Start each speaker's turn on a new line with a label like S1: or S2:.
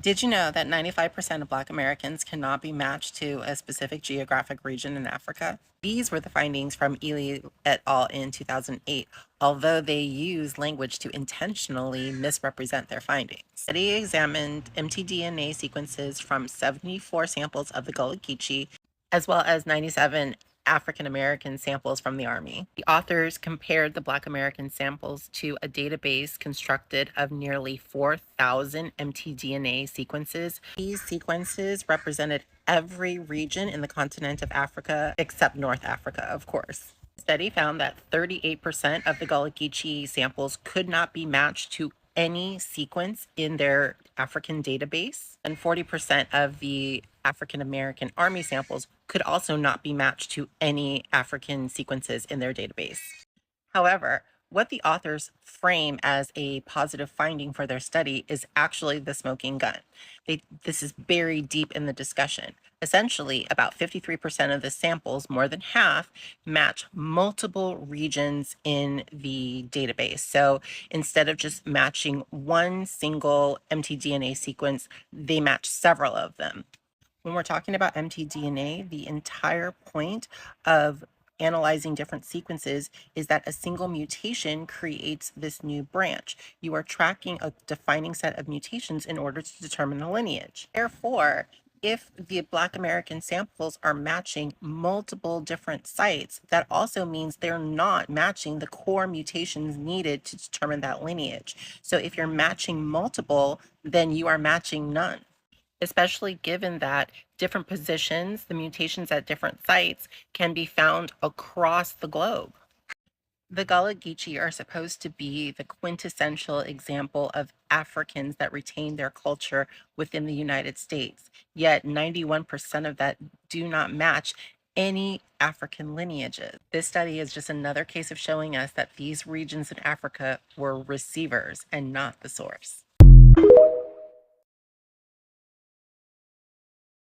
S1: Did you know that 95% of Black Americans cannot be matched to a specific geographic region in Africa? These were the findings from Ely et al. In 2008, although they use language to intentionally misrepresent their findings. The study examined mtDNA sequences from 74 samples of the Gullah Geechee, as well as 97 African American samples from the Army. The authors compared the Black American samples to a database constructed of nearly 4,000 mtDNA sequences. These sequences represented every region in the continent of Africa, except North Africa, of course. The study found that 38% of the Gullah Geechee samples could not be matched to any sequence in their African database, and 40% of the African American Army samples could also not be matched to any African sequences in their database. However, what the authors frame as a positive finding for their study is actually the smoking gun. This is buried deep in the discussion. Essentially, about 53% of the samples, more than half, match multiple regions in the database. So instead of just matching one single mtDNA sequence, they match several of them. When we're talking about mtDNA, the entire point of analyzing different sequences is that a single mutation creates this new branch. You are tracking a defining set of mutations in order to determine a lineage. Therefore, if the Black American samples are matching multiple different sites, that also means they're not matching the core mutations needed to determine that lineage. So if you're matching multiple, then you are matching none, especially given that different positions, the mutations at different sites, can be found across the globe. The Gullah Geechee are supposed to be the quintessential example of Africans that retain their culture within the United States, yet 91% of that do not match any African lineages. This study is just another case of showing us that these regions in Africa were receivers and not the source.